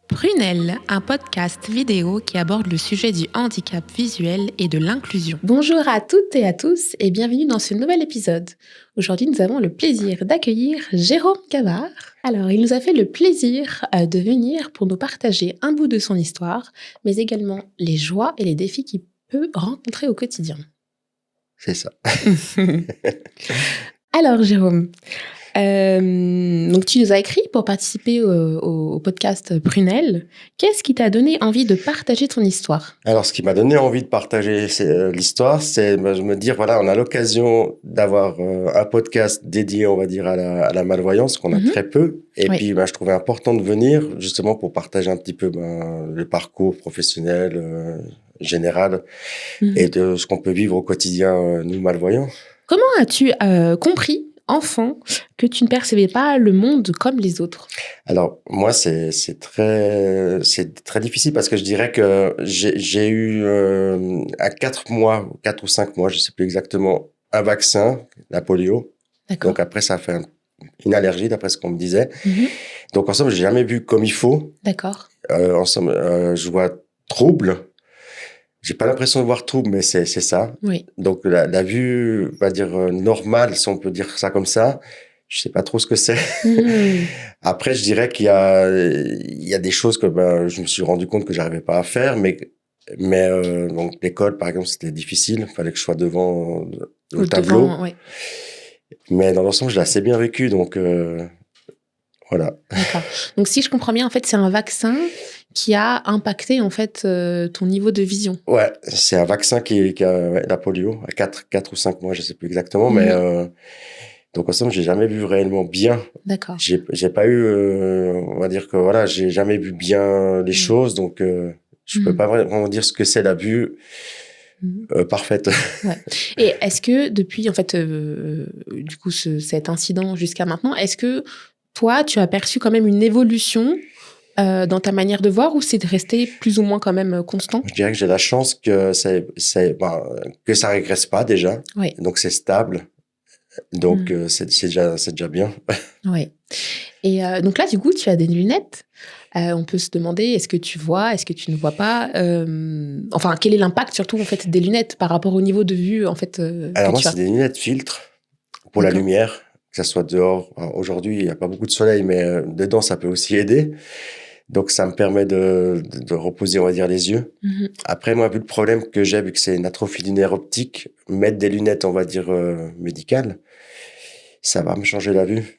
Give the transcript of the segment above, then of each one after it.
Prunelle, un podcast vidéo qui aborde le sujet du handicap visuel et de l'inclusion. Bonjour à toutes et à tous et bienvenue dans ce nouvel épisode. Aujourd'hui, nous avons le plaisir d'accueillir Jérôme Cavard. Alors, il nous a fait le plaisir de venir pour nous partager un bout de son histoire, mais également les joies et les défis qu'il peut rencontrer au quotidien. C'est ça. Alors, Jérôme, donc tu nous as écrit pour participer au podcast Prunelle. Qu'est-ce qui t'a donné envie de partager ton histoire ? Alors, ce qui m'a donné envie de partager l'histoire, c'est de me dire, voilà, on a l'occasion d'avoir un podcast dédié, on va dire, à la malvoyance, qu'on a très peu. Et puis, je trouvais important de venir, justement, pour partager un petit peu le parcours professionnel général et de ce qu'on peut vivre au quotidien, nous, malvoyants. Comment as-tu compris enfant que tu ne percevais pas le monde comme les autres? Alors moi c'est très difficile parce que je dirais que j'ai eu à 4 ou 5 mois, je sais plus exactement, un vaccin, la polio. D'accord. Donc après ça a fait une allergie d'après ce qu'on me disait. Donc en somme j'ai jamais vu comme il faut. D'accord. En somme je vois trouble. J'ai pas l'impression de voir trouble, mais c'est ça. Oui. Donc la vue, on va dire normale, si on peut dire ça comme ça, je sais pas trop ce que c'est. Après, je dirais qu'il y a des choses que je me suis rendu compte que j'arrivais pas à faire, mais donc l'école par exemple c'était difficile, il fallait que je sois devant le tableau. Ouais. Mais dans l'ensemble, je l'ai assez bien vécu, donc voilà. D'accord. Donc si je comprends bien, en fait, c'est un vaccin qui a impacté en fait ton niveau de vision. Ouais, c'est un vaccin qui a la polio à 4 ou 5 mois, je sais plus exactement, mais donc en somme, j'ai jamais vu réellement bien. D'accord. J'ai pas eu, on va dire que voilà, j'ai jamais vu bien les choses, donc je peux pas vraiment dire ce que c'est la vue parfaite. Ouais. Et est-ce que depuis en fait du coup cet incident jusqu'à maintenant, est-ce que toi tu as perçu quand même une évolution dans ta manière de voir ou c'est resté plus ou moins quand même constant? Je dirais que j'ai la chance que que ça régresse pas déjà. Oui. Donc c'est stable. Donc c'est déjà bien. Oui. Et donc là du coup tu as des lunettes. On peut se demander est-ce que tu vois, est-ce que tu ne vois pas. Enfin quel est l'impact surtout en fait des lunettes par rapport au niveau de vue en fait. Alors moi c'est des lunettes filtres pour la lumière, que ça soit dehors. Alors, aujourd'hui il y a pas beaucoup de soleil, mais dedans ça peut aussi aider. Donc, ça me permet de reposer, on va dire, les yeux. Après, moi, vu le problème que j'ai, vu que c'est une atrophie du nerf optique, mettre des lunettes, on va dire, médicales, ça va me changer la vue.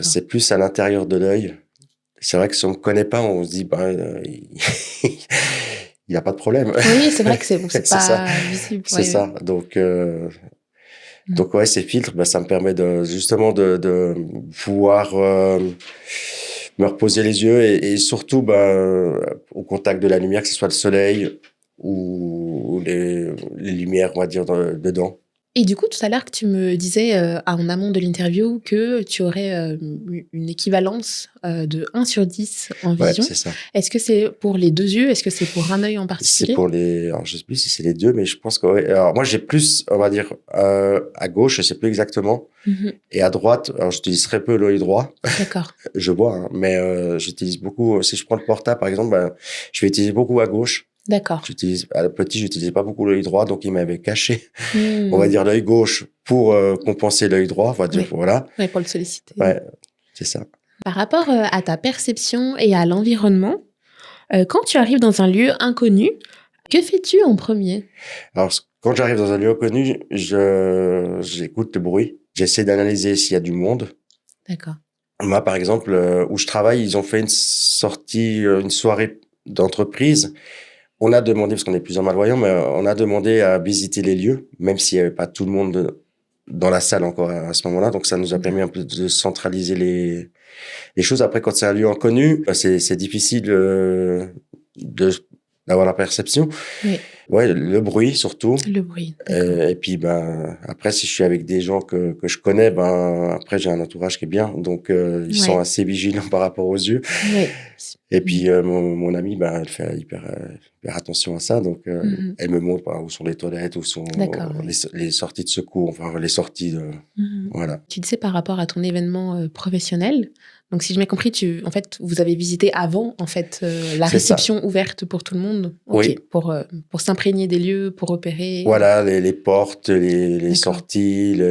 C'est plus à l'intérieur de l'œil. C'est vrai que si on me connaît pas, on se dit, il y a pas de problème. Oui, c'est vrai que c'est pas ça. visible. C'est ça. Donc ouais, ces filtres, ça me permet justement de pouvoir me reposer les yeux et surtout au contact de la lumière, que ce soit le soleil ou les lumières, on va dire, dedans. Et du coup, tout à l'heure que tu me disais en amont de l'interview que tu aurais une équivalence de 1 sur 10 en vision. Ouais, c'est ça. Est-ce que c'est pour les 2 yeux? Est-ce que c'est pour un œil en particulier? C'est pour alors je sais plus si c'est les 2, mais je pense que ouais. Alors moi j'ai plus, on va dire, à gauche, je sais plus exactement, et à droite, alors j'utilise très peu l'œil droit. D'accord. Je vois, hein, mais j'utilise beaucoup. Si je prends le portable par exemple, je vais utiliser beaucoup à gauche. D'accord. J'utilisais pas beaucoup l'œil droit, donc il m'avait caché, on va dire, l'œil gauche pour compenser l'œil droit, on va dire, voilà. Ouais, pour le solliciter. Ouais, c'est ça. Par rapport à ta perception et à l'environnement, quand tu arrives dans un lieu inconnu, que fais-tu en premier? Alors, quand j'arrive dans un lieu inconnu, j'écoute le bruit. J'essaie d'analyser s'il y a du monde. D'accord. Moi, par exemple, où je travaille, ils ont fait une soirée d'entreprise. On a demandé, parce qu'on est plusieurs malvoyants, mais on a demandé à visiter les lieux, même s'il n'y avait pas tout le monde dans la salle encore à ce moment-là. Donc, ça nous a permis un peu de centraliser les choses. Après, quand c'est un lieu inconnu, c'est difficile d'avoir la perception. Oui. Ouais, le bruit surtout. Le bruit. Et puis, après, si je suis avec des gens que je connais, après, j'ai un entourage qui est bien. Donc, ils sont assez vigilants par rapport aux yeux. Oui. Et puis, mon amie, ben, elle fait hyper attention à ça. Donc, elle me montre où sont les toilettes, où sont D'accord, oui. les sorties de secours, enfin, les sorties de... Voilà. Tu disais par rapport à ton événement professionnel, donc si j'ai bien compris, en fait, vous avez visité avant en fait, la C'est ça. réception ouverte pour tout le monde? Ok, Oui. pour s'imprégner des lieux, pour repérer. Voilà, les portes, les D'accord. sorties, Oui. les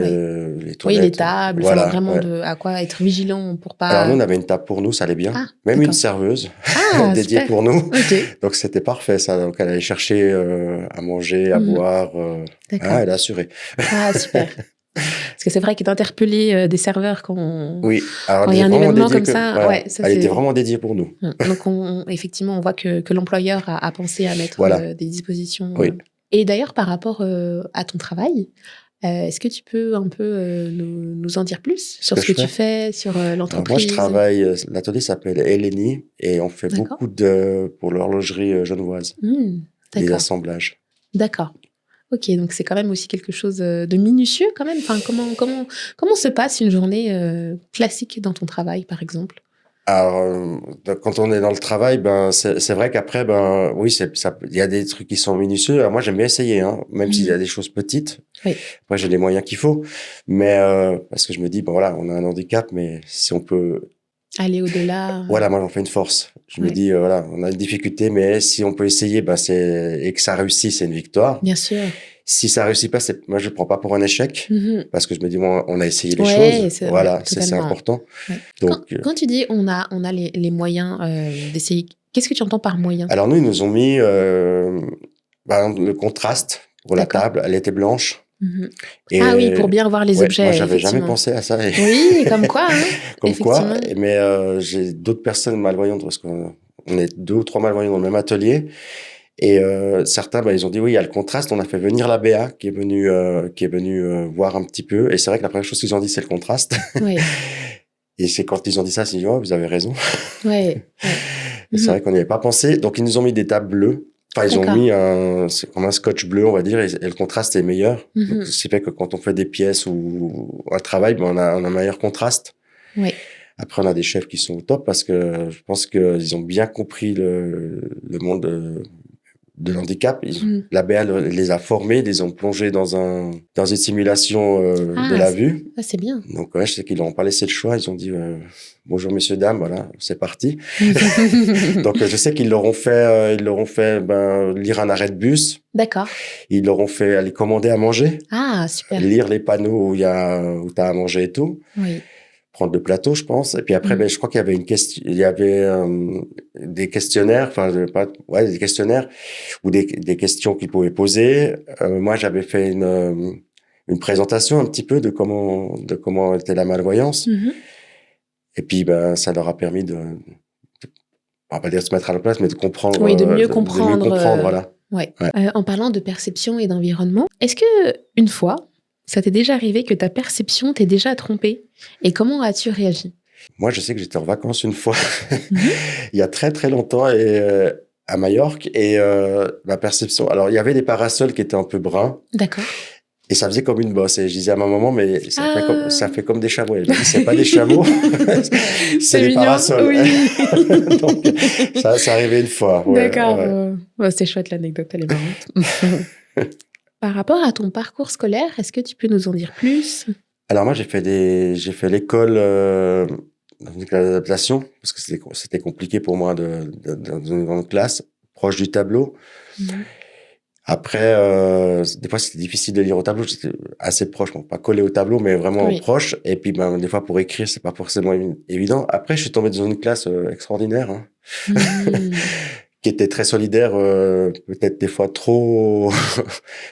Oui, les toilettes. tables, savoir Voilà, vraiment ouais. à quoi être vigilant pour Alors, nous, pas. on avait une table pour nous, ça allait bien. Ah, Même une d'accord. serveuse Ah, dédiée super. pour nous. Ok. Donc, c'était parfait, ça. Donc, elle allait chercher à manger, à Mhm. boire. D'accord. Elle a assuré. Ah, super. Parce que c'est vrai qu'interpeller des serveurs Oui, alors quand il elle y a était un vraiment événement dédiée comme ça, voilà, ouais, ça elle était c'est. vraiment dédiée pour nous. Donc, effectivement, on voit que l'employeur a pensé à mettre Voilà, des dispositions. oui. Et d'ailleurs, par rapport à ton travail, est-ce que tu peux un peu nous en dire plus Ce sur que ce que je tu fais. fais, sur Alors, moi, je l'entreprise? travaille, l'atelier s'appelle Eleni et on fait D'accord. beaucoup pour l'horlogerie genevoise, des D'accord. assemblages. D'accord. Ok, donc c'est quand même aussi quelque chose de minutieux quand même. Enfin, comment se passe une journée classique dans ton travail, par exemple? Alors, quand on est dans le travail, ben c'est vrai qu'après, ben oui, il y a des trucs qui sont minutieux. Alors, moi, j'aime bien essayer, hein, même s'il y a des choses petites. Oui. Après, j'ai les moyens qu'il faut, mais parce que je me dis, bon voilà, on a un handicap, mais si on peut, Aller au-delà. voilà, moi j'en fais une force. Je me Ouais. dis, voilà, on a une difficulté, mais si on peut essayer, ben et que ça réussit, c'est une victoire. Bien sûr. Si ça réussit pas, moi je le prends pas pour un échec, Mhm. parce que je me dis, bon, on a essayé les Ouais, choses, c'est ouais, voilà, c'est totalement. important. Ouais. Donc, Quand tu dis on a les moyens d'essayer, qu'est-ce que tu entends par moyens? alors nous, ils nous ont mis, par exemple, le contraste pour la D'accord. table, elle était blanche. Mhm. Ah oui, Et pour bien voir les ouais, moi, objets, j'avais jamais effectivement. pensé à ça. Oui, comme quoi, hein, Comme quoi, effectivement. mais j'ai d'autres personnes malvoyantes parce qu'on est 2 ou 3 malvoyants dans le même atelier. Et certains, bah, ils ont dit oui, il y a le contraste. On a fait venir la BA qui est venue voir un petit peu. Et c'est vrai que la première chose qu'ils ont dit, c'est le contraste. Oui, Et c'est quand ils ont dit ça, ils ont dit oh, vous avez raison. oui, oui. Et c'est Mhm. vrai qu'on n'y avait pas pensé. Donc ils nous ont mis des tables bleues. Enfin, ils ont D'accord. mis c'est comme un scotch bleu, on va dire, et le contraste est meilleur. Donc, Mhm. ce qui fait que quand on fait des pièces ou un travail, ben, on a un meilleur contraste. Oui. Après, on a des chefs qui sont au top parce que je pense qu'ils ont bien compris le monde de l'handicap. Mhm. La BA les a formés, ils les ont plongés dans une simulation de Ah, la vue. c'est bien. Donc, ouais, je sais qu'ils n'ont pas laissé le choix. Ils ont dit bonjour messieurs dames, voilà, c'est parti. Donc, je sais qu'ils leur ont fait lire un arrêt de bus. D'accord. Ils leur ont fait aller commander à manger, Ah, super. lire les panneaux où t'as à manger et tout. Oui. Prendre le plateau, je pense. Et puis après, Mhm. je crois qu'il y avait il y avait des questionnaires, des questionnaires ou des questions qu'ils pouvaient poser. Moi, j'avais fait une présentation un petit peu de comment était la malvoyance. Mhm. Et puis, ben, ça leur a permis on va pas dire de se mettre à la place, mais de comprendre, Oui, de mieux de mieux comprendre. comprendre, voilà. Ouais. Ouais. En parlant de perception et d'environnement, est-ce que une fois, ça t'est déjà arrivé que ta perception t'ait déjà trompée? Et comment as-tu réagi? Moi, je sais que j'étais en vacances une fois, Mhm. il y a très très longtemps, et à Majorque, et ma perception. Alors, il y avait des parasols qui étaient un peu bruns. D'accord. Et ça faisait comme une bosse. Et je disais à ma maman, mais Ah. ça fait comme des chameaux. Elle m'a dit, c'est pas des chameaux, c'est C'est des mignon, parasols. oui. Donc, ça arrivait une fois. Ouais, D'accord. ouais. C'est chouette l'anecdote, elle est marrante. Par rapport à ton parcours scolaire, est-ce que tu peux nous en dire plus? Alors moi, j'ai fait l'école dans une classe d'adaptation parce que c'était compliqué pour moi dans une grande classe proche du tableau. Mhm. Après, des fois, c'était difficile de lire au tableau. J'étais assez proche, bon, pas collé au tableau, mais vraiment Oui. proche. Et puis, ben, des fois, pour écrire, c'est pas forcément évident. Après, je suis tombé dans une classe extraordinaire, hein, Mhm. qui était très solidaire, peut-être des fois trop,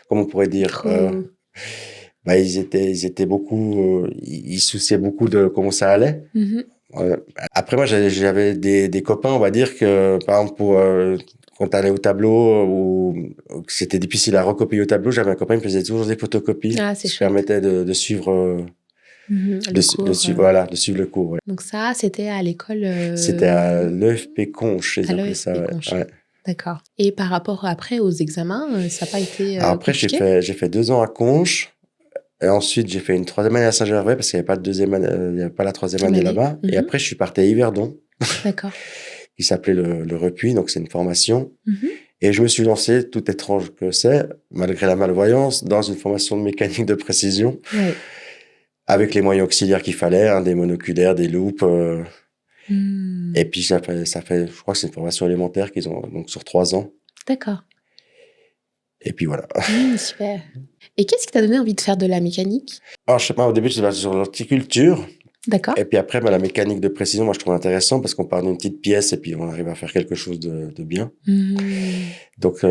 comment on pourrait dire, Trop. bah, ils étaient beaucoup, ils se souciaient beaucoup de comment ça allait. Mhm. Après, moi, j'avais des copains, on va dire que, par exemple, quand t'allais au tableau ou que c'était difficile à recopier au tableau, j'avais un copain qui me faisait toujours des photocopies. Ah, c'est Ça chouette. permettait de suivre, Le cours. de suivre le cours. Ouais. Donc ça, c'était à l'école. C'était à l'EFP Conche, ils À appelaient ça. l'EFP Ouais. Conche. Ouais. D'accord. Et par rapport après aux examens, ça n'a pas été Alors après, compliqué? j'ai fait 2 ans à Conche. Et ensuite, j'ai fait une 3e année à Saint-Gervais parce qu'il n'y avait pas de deuxième année, il y avait pas la 3e année Année. là-bas. Et Mhm. après, je suis parti à Yverdon. D'accord. qui s'appelait le Repuy, donc c'est une formation. Mhm. Et je me suis lancé, tout étrange que c'est, malgré la malvoyance, dans une formation de mécanique de précision, Ouais. avec les moyens auxiliaires qu'il fallait, hein, des monoculaires, des loupes. Hmm. Et puis, ça fait, je crois que c'est une formation élémentaire qu'ils ont donc sur 3 ans. D'accord. Et puis voilà. Super. Et qu'est-ce qui t'a donné envie de faire de la mécanique? Alors, je sais pas, au début, j'étais sur l'horticulture. D'accord. Et puis après, la mécanique de précision, moi, je trouve intéressant parce qu'on part d'une petite pièce et puis on arrive à faire quelque chose de bien. Hmm. Donc,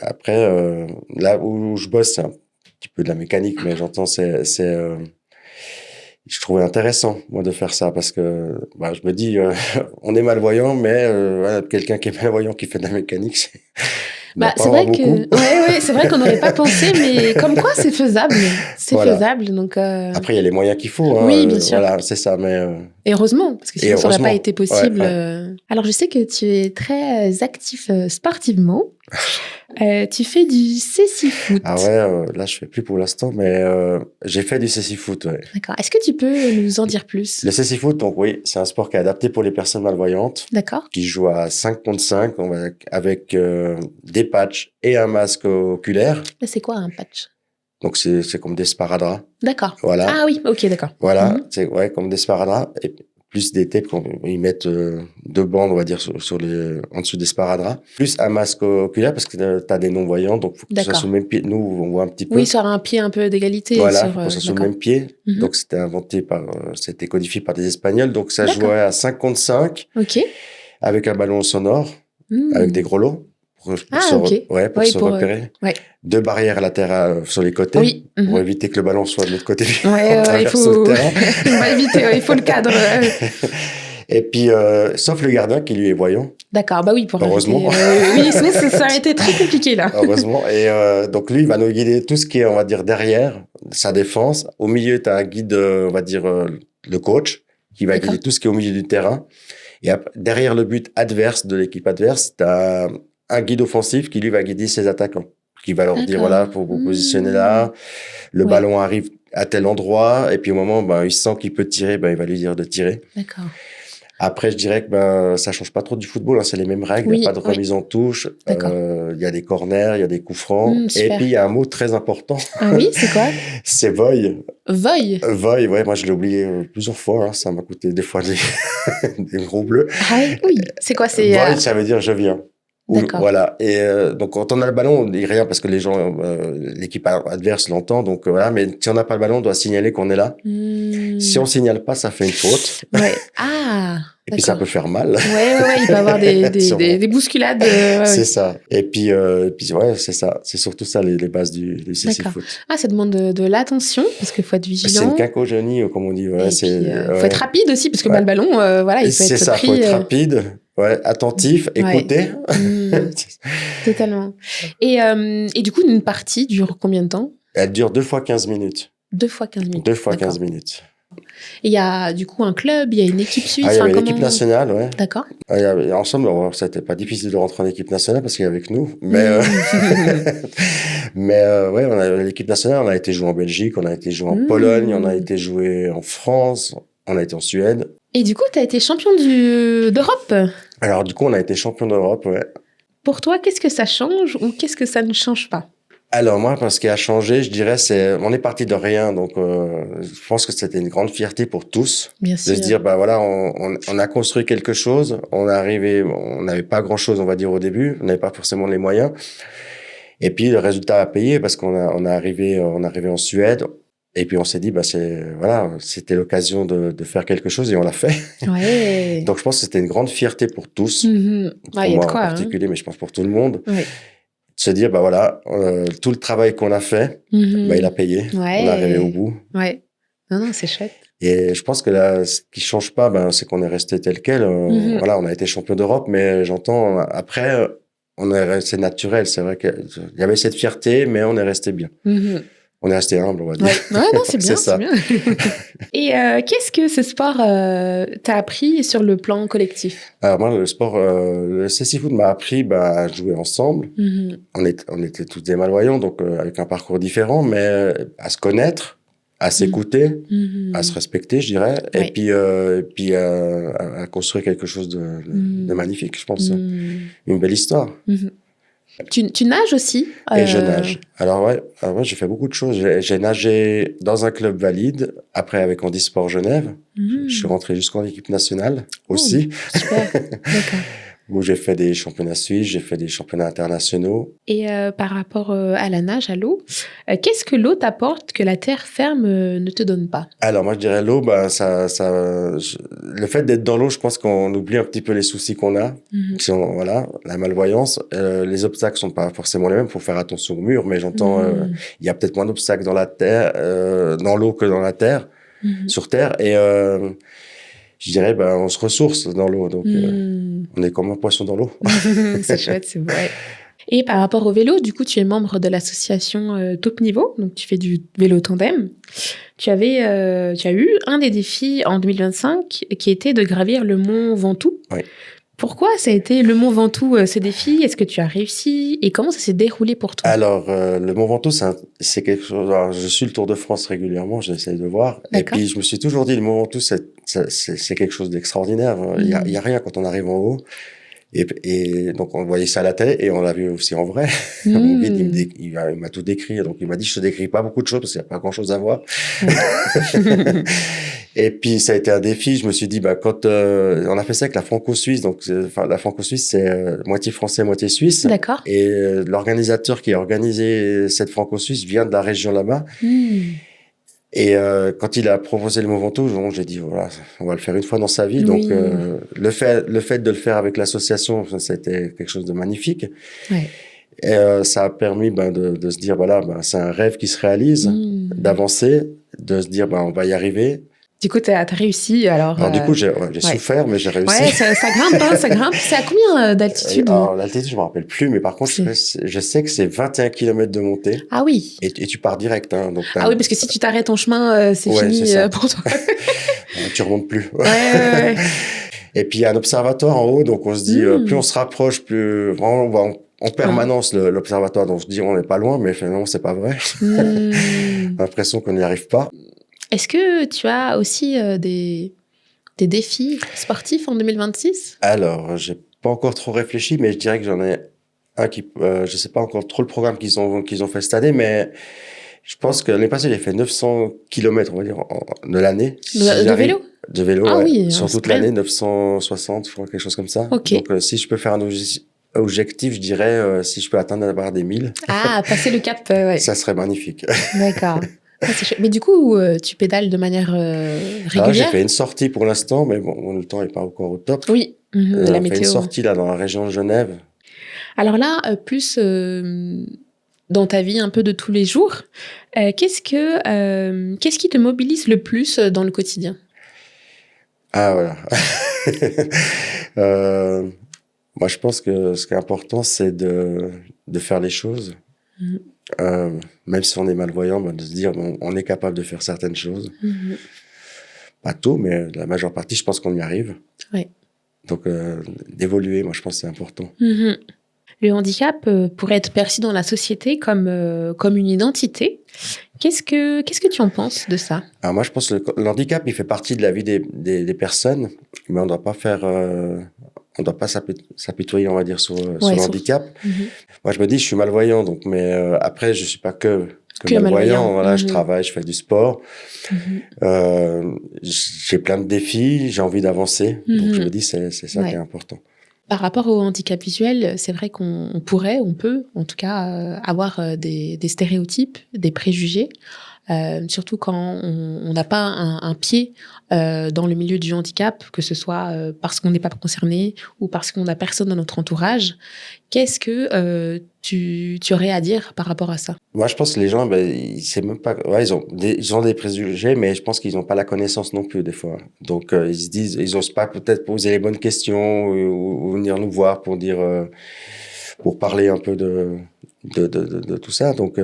après, là où je bosse, c'est un petit peu de la mécanique, mais j'entends, je trouvais intéressant, moi, de faire ça parce que, je me dis, on est malvoyant, mais voilà, quelqu'un qui est malvoyant qui fait de la mécanique, on va pas c'est avoir vrai que, beaucoup. ouais, c'est vrai qu'on n'aurait pas pensé, mais comme quoi c'est faisable. C'est Voilà. faisable, donc. Après, il y a les moyens qu'il faut. Hein, Oui, bien sûr. Voilà, c'est ça, mais. Et heureusement, parce que sinon ça n'aurait pas été possible. Ouais. Alors, je sais que tu es très actif sportivement. Tu fais du cécifoot. Ah ouais, là, je fais plus pour l'instant, mais j'ai fait du cécifoot, ouais. D'accord. Est-ce que tu peux nous en dire plus? Le cécifoot, donc oui, c'est un sport qui est adapté pour les personnes malvoyantes, D'accord. qui joue à 5 contre 5, avec des patchs et un masque oculaire. Là, c'est quoi un patch? Donc, c'est comme des sparadraps. D'accord. Voilà. Ah oui, ok, d'accord. Voilà, c'est comme des sparadraps. Et plus des tapes ils mettent 2 bandes, on va dire, en dessous des sparadraps. Plus un masque oculaire parce que t'as des non-voyants, donc faut que ça soit sur le même pied. Nous, on voit un petit peu. Oui, sur un pied un peu d'égalité. Voilà, faut que ça soit sur le même pied. Mhm. Donc, c'était codifié par des Espagnols. Donc, ça jouait à 5 contre 5. Ok. Avec un ballon sonore, avec des grelots. Pour se repérer. Ouais. 2 barrières latérales sur les côtés. Oui. Pour éviter que le ballon soit de l'autre côté. Il faut on va éviter, il faut le cadre. Et puis, sauf le gardien qui lui est voyant. D'accord, oui, pour heureusement. Oui, sinon ça aurait été très compliqué là. Heureusement. Et donc lui, il va nous guider tout ce qui est, on va dire, derrière sa défense. Au milieu, tu as un guide, on va dire, le coach, qui va guider tout ce qui est au milieu du terrain. Et derrière le but adverse de l'équipe adverse, tu as un guide offensif qui lui va guider ses attaquants, qui va leur dire voilà, faut vous positionner là, le ballon arrive à tel endroit, et puis au moment il sent qu'il peut tirer, il va lui dire de tirer. D'accord. Après, je dirais que ça change pas trop du football, hein, c'est les mêmes règles, il n'y a pas de remise en touche, il y a des corners, il y a des coups francs, et puis il y a un mot très important. Ah oui, c'est quoi? C'est voy. Voy. Voy, ouais, moi je l'ai oublié plusieurs fois, hein, ça m'a coûté des fois des gros bleus. Ah oui, c'est quoi? C'est voy, ça veut dire je viens. D'accord. Voilà. Et donc quand on a le ballon, on dit rien parce que les gens, l'équipe adverse l'entend. Donc voilà. Mais si on n'a pas le ballon, on doit signaler qu'on est là. Si on signale pas, ça fait une faute. Ouais. Ah. Et puis ça peut faire mal. Ouais, il peut y avoir des bousculades. C'est ça. Et puis ouais, c'est ça. C'est surtout ça les bases du cécifoot. Ah, ça demande de l'attention parce qu'il faut être vigilant. C'est une quinquogonie, comme on dit. Ouais, faut être rapide aussi parce que le ballon, il peut être pris. C'est ça. Faut être rapide. Ouais, attentif, écouter. Totalement. Et du coup, une partie dure combien de temps? Elle dure 2 fois 15 minutes. 2 fois 15 minutes. 2 fois 15 minutes. Et il y a du coup un club, il y a une équipe suisse. Il y avait l'équipe nationale, ouais. D'accord. Ensemble, c'était pas difficile de rentrer en équipe nationale parce qu'il y avait avec nous. Mais, ouais, l'équipe nationale, on a été joué en Belgique, on a été joué en Pologne, on a été joué en France, on a été en Suède. Et du coup, tu as été champion d'Europe. Alors, du coup, on a été champion d'Europe, ouais. Pour toi, qu'est-ce que ça change ou qu'est-ce que ça ne change pas? Alors, moi, ce qui a changé, je dirais, on est parti de rien. Donc, je pense que c'était une grande fierté pour tous. Bien sûr. De se dire, voilà, on a construit quelque chose. On n'avait pas grand-chose, on va dire, au début. On n'avait pas forcément les moyens. Et puis, le résultat a payé parce qu'on est arrivé en Suède. Et puis on s'est dit, c'était l'occasion de faire quelque chose et on l'a fait. Ouais. Donc je pense que c'était une grande fierté pour tous, pour moi en particulier, mais je pense pour tout le monde, de se dire, tout le travail qu'on a fait, il a payé. Ouais. On est arrivé au bout. Ouais. Non, c'est chouette. Et je pense que là, ce qui change pas, c'est qu'on est resté tel quel. Voilà, on a été champion d'Europe, mais j'entends après, c'est naturel. C'est vrai qu'il y avait cette fierté, mais on est resté bien. On est resté humble, on va dire. Ouais, non, c'est bien, c'est bien. Et qu'est-ce que ce sport t'a appris sur le plan collectif? Alors moi, le cécifoot m'a appris à jouer ensemble. On était tous des malvoyants, donc avec un parcours différent, mais à se connaître, à s'écouter, à se respecter, je dirais, Ouais. et puis à construire quelque chose de magnifique, je pense. Une belle histoire. Tu nages aussi Et je nage. Alors ouais, j'ai fait beaucoup de choses. J'ai nagé dans un club valide, après avec Handisport Genève. Je suis rentré jusqu'en équipe nationale aussi, Super, d'accord. où j'ai fait des championnats suisses, j'ai fait des championnats internationaux. Et par rapport à la nage, à l'eau, qu'est-ce que l'eau t'apporte que la terre ferme ne te donne pas? Alors moi je dirais l'eau, ben le fait d'être dans l'eau, je pense qu'on oublie un petit peu les soucis qu'on a, qui sont voilà, la malvoyance. Les obstacles sont pas forcément les mêmes. Faut faire attention au mur, mais j'entends il y a peut-être moins d'obstacles dans la terre, dans l'eau que dans la terre, sur terre. Et je dirais ben on se ressource dans l'eau, donc on est comme un poisson dans l'eau. C'est chouette, c'est vrai. Et par rapport au vélo, du coup, tu es membre de l'association Top Niveau, donc tu fais du vélo tandem. Tu as eu un des défis en 2025 qui était de gravir le mont Ventoux. Oui. Pourquoi ça a été le mont Ventoux, ce défi? Est-ce que tu as réussi? Et comment ça s'est déroulé pour toi? Alors, le Mont Ventoux, c'est quelque chose. Alors, je suis le Tour de France régulièrement, j'essaie de voir. Et D'accord. puis, je me suis toujours dit, le Mont Ventoux, c'est quelque chose d'extraordinaire. Il y a rien quand on arrive en haut. Et donc, on voyait ça à la télé et on l'a vu aussi en vrai. Mon guide, il m'a tout décrit. Donc, il m'a dit, je te décris pas beaucoup de choses parce qu'il n'y a pas grand chose à voir. Et puis, ça a été un défi. Je me suis dit, bah, quand on a fait ça avec la Franco-Suisse, donc, la Franco-Suisse, c'est moitié français, moitié suisse. D'accord. Et l'organisateur qui a organisé cette Franco-Suisse vient de la région là-bas. Et quand il a proposé le Mont Ventoux, j'ai dit voilà, on va le faire une fois dans sa vie. Oui. Donc le fait de le faire avec l'association, ça a été quelque chose de magnifique. Ouais. Et ça a permis de se dire voilà, c'est un rêve qui se réalise, d'avancer, de se dire on va y arriver. Du coup, t'as réussi, alors... Du coup, j'ai souffert, mais j'ai réussi. Ouais, ça grimpe, hein, ça grimpe. C'est à combien d'altitude? Alors, l'altitude, je me rappelle plus, mais par contre, je sais que c'est 21 km de montée. Ah oui. Et tu pars direct, hein. Donc, ah oui, parce que si tu t'arrêtes en chemin, c'est fini pour toi. Tu remontes plus. Ouais. Et puis, il y a un observatoire en haut, donc on se dit, plus on se rapproche, plus vraiment, on voit en permanence l'observatoire. Donc, je dis, on n'est pas loin, mais finalement, c'est pas vrai. J'ai l'impression qu'on n'y arrive pas. Est-ce que tu as aussi des défis sportifs en 2026? Alors, j'ai pas encore trop réfléchi, mais je dirais que j'en ai un qui, je sais pas encore trop le programme qu'ils ont fait cette année, mais je pense que l'année passée, j'ai fait 900 km, on va dire, de l'année. De vélo? De vélo, ah ouais. Oui, sur toute l'année, 960, je crois, quelque chose comme ça. Okay. Donc, si je peux faire un objectif, je dirais, si je peux atteindre d'avoir des 1000. Ah, passer le cap, ouais. Ça serait magnifique. D'accord. Mais du coup, tu pédales de manière régulière? J'ai fait une sortie pour l'instant, mais bon, le temps n'est pas encore au top. Oui, la météo. Fait une sortie là dans la région de Genève. Alors là, plus dans ta vie un peu de tous les jours, qu'est-ce qui te mobilise le plus dans le quotidien? Ah voilà. Moi, je pense que ce qui est important, c'est de faire les choses. Même si on est malvoyant, de se dire on est capable de faire certaines choses. Pas tout, mais la majeure partie, je pense qu'on y arrive. Ouais. Donc, d'évoluer, moi, je pense que c'est important. Le handicap pourrait être perçu dans la société comme une identité. Qu'est-ce que tu en penses de ça? Alors moi, je pense que le handicap, il fait partie de la vie des personnes, mais on ne doit pas on doit pas s'apitoyer, on va dire, sur le handicap. Moi, je me dis, je suis malvoyant, donc, mais après, je suis pas que malvoyant. Voilà, je travaille, je fais du sport. J'ai plein de défis, j'ai envie d'avancer. Donc, je me dis, c'est ça qui est important. Par rapport au handicap visuel, c'est vrai qu'on peut, en tout cas, avoir des stéréotypes, des préjugés. Surtout quand on n'a pas un pied dans le milieu du handicap, que ce soit parce qu'on n'est pas concerné ou parce qu'on n'a personne dans notre entourage. Qu'est-ce que tu aurais à dire par rapport à ça? Moi, je pense que les gens, c'est même pas, ouais, ils ont des préjugés, mais je pense qu'ils n'ont pas la connaissance non plus des fois. Donc ils se disent, ils osent pas peut-être poser les bonnes questions ou venir nous voir pour dire, pour parler un peu de tout ça. Donc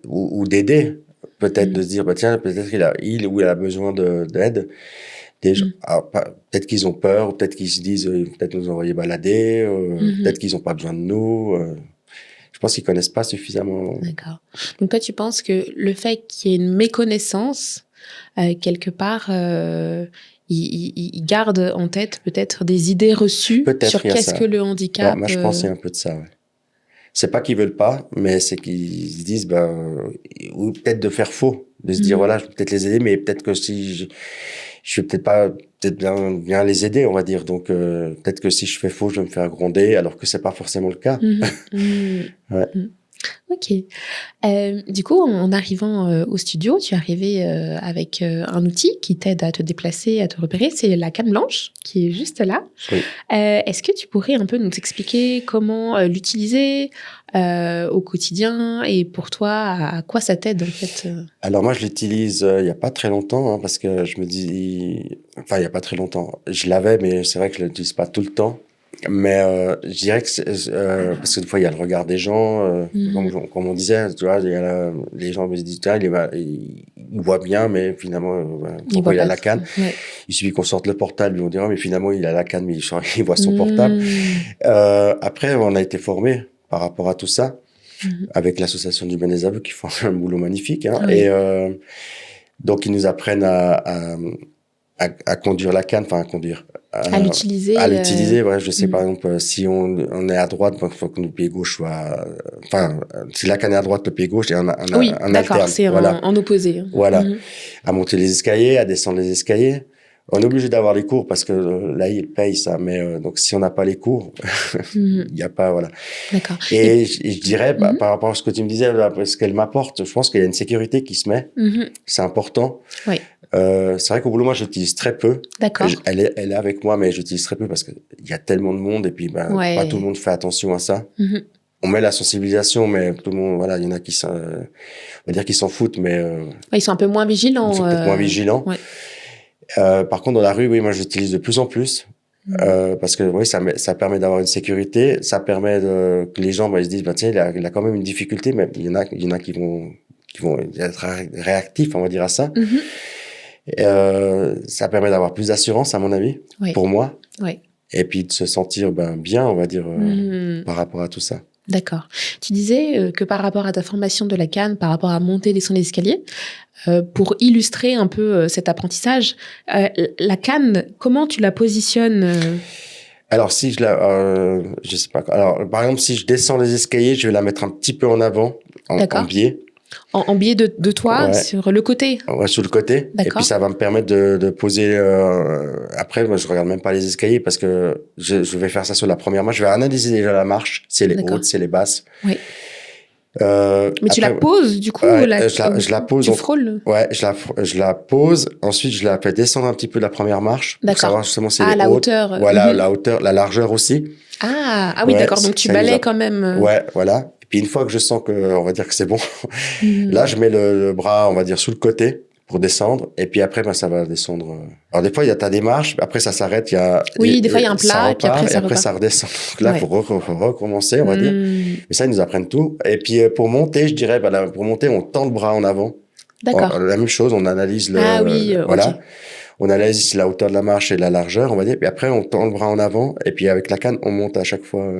ou d'aider. Peut-être de se dire, tiens, peut-être il ou elle a besoin d'aide. Peut-être qu'ils ont peur, ou peut-être qu'ils se disent, peut-être nous envoyer balader, peut-être qu'ils n'ont pas besoin de nous. Je pense qu'ils connaissent pas suffisamment. D'accord. Donc toi, tu penses que le fait qu'il y ait une méconnaissance, quelque part, ils gardent en tête peut-être des idées reçues sur Peut-être il y a qu'est-ce ça. que le Ouais, handicap. moi, je pense qu'il y a un peu de ça, ouais. C'est pas qu'ils veulent pas, mais c'est qu'ils se disent, ou peut-être de faire faux, de se dire, voilà, je peux peut-être les aider, mais peut-être que si je vais peut-être pas, peut-être bien les aider, on va dire. Donc, peut-être que si je fais faux, je vais me faire gronder, alors que c'est pas forcément le cas. Ouais. Ok. Du coup, en arrivant au studio, tu es arrivé avec un outil qui t'aide à te déplacer, à te repérer. C'est la canne blanche qui est juste là. Oui. Est-ce que tu pourrais un peu nous expliquer comment l'utiliser au quotidien et pour toi, à quoi ça t'aide en fait Alors moi, je l'utilise il y a pas très longtemps, hein, parce que je me dis, enfin, il y a pas très longtemps. Je l'avais, mais c'est vrai que je l'utilise pas tout le temps. Mais je dirais que parce que des fois il y a le regard des gens, comme on disait, tu vois, il y a les gens me disent, tiens, il voit bien, mais finalement, pourquoi il a la canne? Ouais. Il suffit qu'on sorte le portable, ils vont dire, oh, mais finalement il a la canne, mais il voit son portable. Après, on a été formés par rapport à tout ça, avec l'association du Ben Aveux qui font un boulot magnifique, hein, Oui. et donc ils nous apprennent à conduire la canne, enfin à conduire, à l'utiliser. À l'utiliser, ouais, je sais par exemple, si on est à droite, il faut que le pied gauche soit, si la canne est à droite, le pied gauche et Oui, un d'accord, alterne. c'est Voilà. en opposé. Voilà. À monter les escaliers, à descendre les escaliers. On est obligé d'avoir les cours parce que là, ils payent ça. Mais donc, si on n'a pas les cours, il n'y a pas, voilà. D'accord. Et je dirais, par rapport à ce que tu me disais, ce qu'elle m'apporte, je pense qu'il y a une sécurité qui se met. C'est important. Oui. C'est vrai qu'au boulot, moi, j'utilise très peu. D'accord. Elle est avec moi, mais j'utilise très peu parce qu'il y a tellement de monde et puis pas tout le monde fait attention à ça. On met la sensibilisation, mais tout le monde, voilà, il y en a qui on va dire qu'ils s'en foutent, mais ils sont un peu moins vigilants. Ils sont peut-être moins vigilants. Ouais. Par contre, dans la rue, oui, moi, j'utilise de plus en plus. Parce que oui, ça permet d'avoir une sécurité, ça permet que les gens ils se disent tiens, il a quand même une difficulté, mais il y en a qui vont être réactifs, on va dire à ça. Ça permet d'avoir plus d'assurance, à mon avis, pour moi. Oui. Et puis de se sentir bien, on va dire, par rapport à tout ça. D'accord. Tu disais que par rapport à ta formation de la canne, par rapport à monter et descendre les escaliers, pour illustrer un peu cet apprentissage, la canne, comment tu la positionnes Alors, si je sais pas. Alors, par exemple, si je descends les escaliers, je vais la mettre un petit peu en avant, en biais. En biais de toi, sur le côté. Ouais, sur le côté. Et puis ça va me permettre de poser. Après, moi, je regarde même pas les escaliers parce que je vais faire ça sur la première marche. Je vais analyser déjà la marche, si elle est haute, si elle est basse. Oui. Mais tu la poses du coup je la pose. Tu frôles. Ouais, je la pose. Ensuite, je la fais descendre un petit peu la première marche pour savoir justement si elle est la haute. Hauteur. Voilà, la hauteur, la largeur aussi. Ah oui, d'accord. Donc tu balais quand même. Ouais, voilà. Puis une fois que je sens on va dire que c'est bon, là je mets le bras, on va dire, sous le côté pour descendre. Et puis après, ça va descendre. Alors des fois, t'as des marches, après ça s'arrête. Des fois il y a un plat, et puis après ça redescend. Donc là, faut recommencer, on va dire. Mais ça, ils nous apprennent tout. Et puis pour monter, je dirais, pour monter, on tend le bras en avant. D'accord. La même chose, on analyse voilà. Okay. On analyse la hauteur de la marche et la largeur, on va dire. Puis après, on tend le bras en avant. Et puis avec la canne, on monte à chaque fois.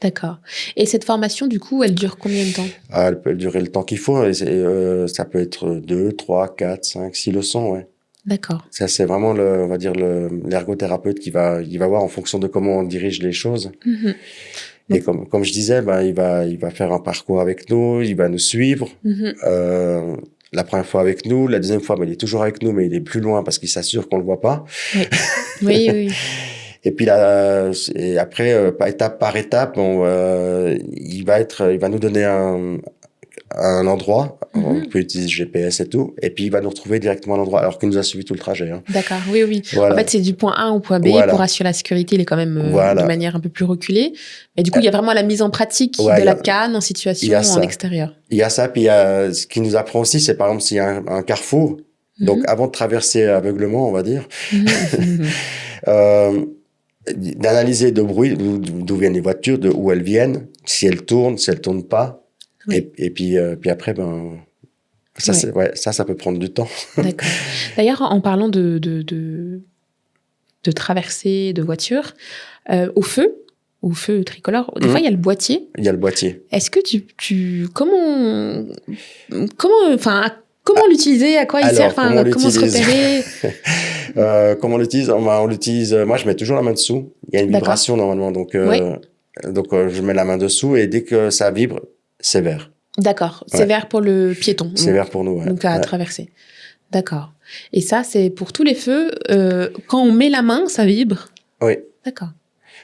D'accord. Et cette formation, du coup, elle dure combien de temps? Elle peut durer le temps qu'il faut. Ça peut être 2, 3, 4, 5, 6 leçons, ouais. D'accord. Ça, c'est vraiment on va dire l'ergothérapeute qui va voir en fonction de comment on dirige les choses. Et comme je disais, il va faire un parcours avec nous, il va nous suivre. La première fois avec nous, la deuxième fois, il est toujours avec nous, mais il est plus loin parce qu'il s'assure qu'on le voit pas. Oui. Et puis là, et après, étape par étape, il va nous donner un endroit. On peut utiliser GPS et tout. Et puis, il va nous retrouver directement à l'endroit, alors qu'il nous a suivi tout le trajet. Hein. D'accord, oui. Voilà. En fait, c'est du point A au point B pour assurer la sécurité. Il est quand même de manière un peu plus reculée. Mais du coup, il y a vraiment la mise en pratique de la canne en situation en extérieur. Il y a ça. Puis, ce qui nous apprend aussi, c'est par exemple, s'il y a un carrefour. Donc, avant de traverser aveuglement, on va dire, d'analyser le bruit, d'où viennent les voitures, de où elles viennent, si elles tournent pas. Oui. Et puis après, ça peut prendre du temps. D'accord. D'ailleurs, en parlant de traversée de voitures, au feu, ou feu tricolore. Des fois, il y a le boîtier. Il y a le boîtier. Est-ce que comment l'utiliser? À quoi il sert? Comment on Comment se l'utilise? repérer? Comment on l'utilise? On l'utilise. Moi, je mets toujours la main dessous. Il y a une D'accord. vibration normalement, donc je mets la main dessous et dès que ça vibre, c'est vert. D'accord. Ouais. C'est vert pour le piéton. C'est vert pour nous. Ouais. Donc à traverser. D'accord. Et ça, c'est pour tous les feux. Quand on met la main, ça vibre. Oui. D'accord.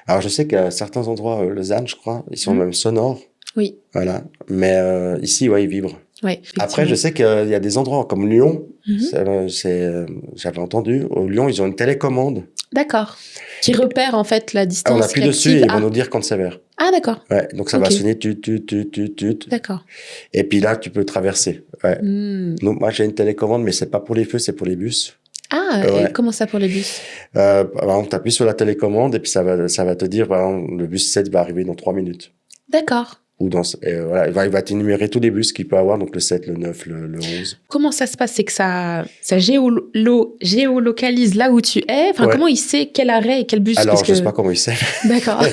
Alors, je sais qu'à certains endroits, Lausanne, je crois, ils sont même sonores. Oui. Voilà. Mais ici, ouais, ils vibrent. Ouais, après, je sais qu'il y a des endroits comme Lyon. J'avais entendu. Au Lyon, ils ont une télécommande. D'accord. Qui repère en fait la distance. On appuie dessus et ils vont nous dire quand c'est vert. Ah, d'accord. Ouais, donc ça va sonner tut. D'accord. Et puis là, tu peux traverser. Ouais. Donc, moi, j'ai une télécommande, mais c'est pas pour les feux, c'est pour les bus. Ah, et comment ça pour les bus? Par exemple, tu appuies sur la télécommande et puis ça va te dire, par exemple, le bus 7 va arriver dans 3 minutes. D'accord. Ou voilà, il va t'énumérer tous les bus qu'il peut avoir, donc le 7, le 9, le 11. Comment ça se passe? C'est que ça géolocalise là où tu es? Enfin, comment il sait quel arrêt et quel bus? Alors, je sais pas comment il sait. D'accord.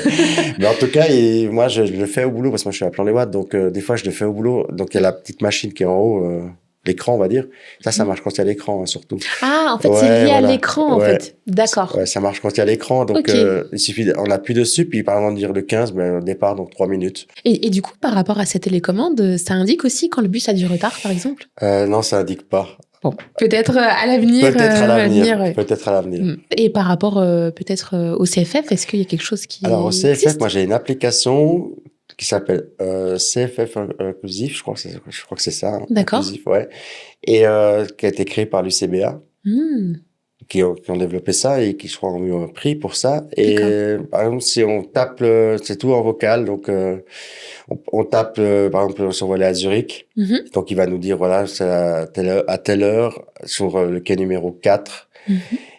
Mais en tout cas, moi, je le fais au boulot parce que moi, je suis à Plan-les-Ouates, donc des fois, je le fais au boulot. Donc, il y a la petite machine qui est en haut, l'écran, on va dire. Ça marche quand il y a l'écran, surtout. Ah, en fait, c'est lié à l'écran, en fait. D'accord. Ouais, ça marche quand il y a l'écran. Donc, il suffit, on appuie dessus, puis par exemple, dire le 15, au départ, donc 3 minutes. Et du coup, par rapport à cette télécommande, ça indique aussi quand le bus a du retard, par exemple? Non, ça indique pas. Bon, peut-être à l'avenir. Peut-être à l'avenir. Ouais. Peut-être à l'avenir. Et par rapport peut-être au CFF, est-ce qu'il y a quelque chose qui Alors, au CFF, existe? moi, j'ai une application qui s'appelle CFF Inclusif, je crois que c'est ça. D'accord. Inclusif, ouais. Et qui a été créé par l'UCBA, qui ont développé ça et qui, je crois, ont eu un prix pour ça. Et par exemple, si on tape, c'est tout en vocal, donc on tape, par exemple, si on va aller à Zurich, donc il va nous dire, voilà, c'est à telle heure, sur le quai numéro 4.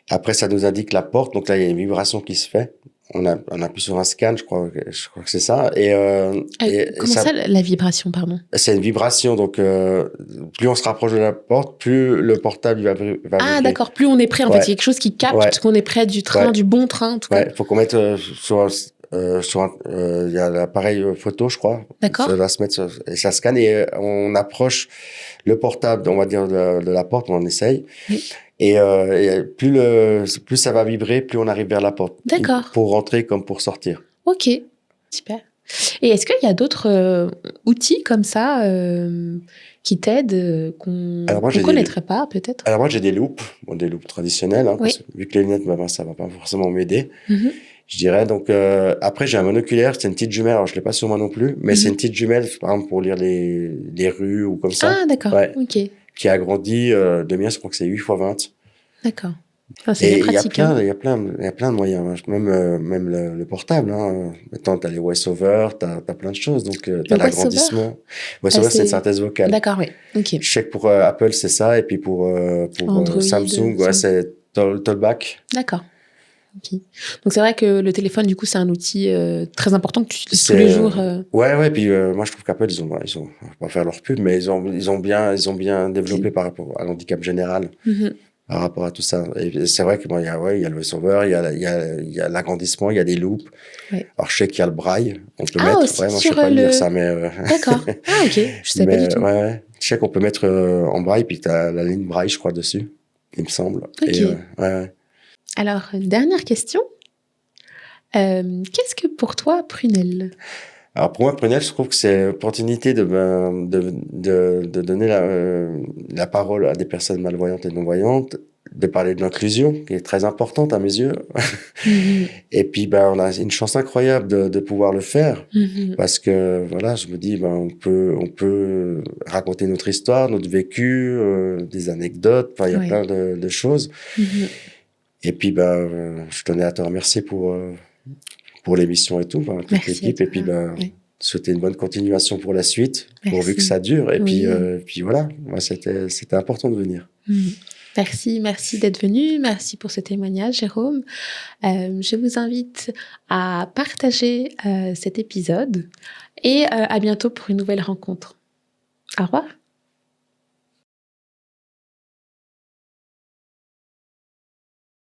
Après, ça nous indique la porte, donc là, il y a une vibration qui se fait. On appuie sur un scan, je crois que c'est ça. Comment ça, la vibration, pardon? C'est une vibration, donc plus on se rapproche de la porte, plus le portable va vibrer. Ah, d'accord, plus on est près, en fait. Il y a quelque chose qui capte qu'on est près du train, du bon train, en tout cas. Ouais, il faut qu'on mette il y a l'appareil photo, je crois. D'accord. Ça va se mettre et ça scanne et on approche le portable, on va dire, de la porte, on essaye. Oui. Et plus ça va vibrer, plus on arrive vers la porte. D'accord. Pour rentrer comme pour sortir. Ok, super. Et est-ce qu'il y a d'autres outils comme ça qui t'aident qu'on ne connaîtrait pas, peut-être? Alors moi, j'ai des loupes, des loupes traditionnelles, parce que, vu que les lunettes, ça va pas forcément m'aider. Je dirais. Donc après, j'ai un monoculaire, c'est une petite jumelle. Alors je l'ai pas sur moi non plus, mais c'est une petite jumelle, par exemple, pour lire les rues ou comme ça. Ah, d'accord. Ouais. Ok. Qui a grandi de mien, je crois que c'est 8x20. D'accord. Enfin, c'est bien pratique. Il y a plein de moyens. Même le portable. Maintenant, t'as les voice-over, t'as plein de choses. Donc, t'as l'agrandissement. Voice-over, c'est une synthèse vocale. D'accord, oui. Ok. Je sais que pour Apple, c'est ça. Et puis pour Samsung, c'est Talkback. D'accord. Okay. Donc c'est vrai que le téléphone, du coup, c'est un outil très important que tu utilises tous les jours. Ouais. Puis moi, je trouve qu'Apple, ils ont, on va pas faire leur pub, mais ils ont bien développé par rapport à l'handicap général, par rapport à tout ça. Et c'est vrai que il y a le voice-over, il y a l'agrandissement, il y a des loupes. Ouais. Alors je sais qu'il y a le braille, on peut mettre. Aussi moi, je sais pas lire ça, mais. D'accord. Ah ok. Je sais pas du tout. Ouais. Je sais qu'on peut mettre en braille, puis t'as la ligne braille, je crois, dessus, il me semble. Ok. Et, ouais. Alors, dernière question. Qu'est-ce que pour toi, Prunelle? Alors pour moi, Prunelle, je trouve que c'est l'opportunité de donner la parole à des personnes malvoyantes et non-voyantes, de parler de l'inclusion, qui est très importante à mes yeux. Et puis, on a une chance incroyable de pouvoir le faire, parce que voilà, je me dis, on peut raconter notre histoire, notre vécu, des anecdotes. Enfin, il y a plein de choses. Et puis, je tenais à te remercier pour l'émission et tout, toute l'équipe. Et puis, souhaiter une bonne continuation pour la suite, pourvu que ça dure. Et puis voilà, moi, c'était important de venir. Merci d'être venu. Merci pour ce témoignage, Jérôme. Je vous invite à partager cet épisode et à bientôt pour une nouvelle rencontre. Au revoir.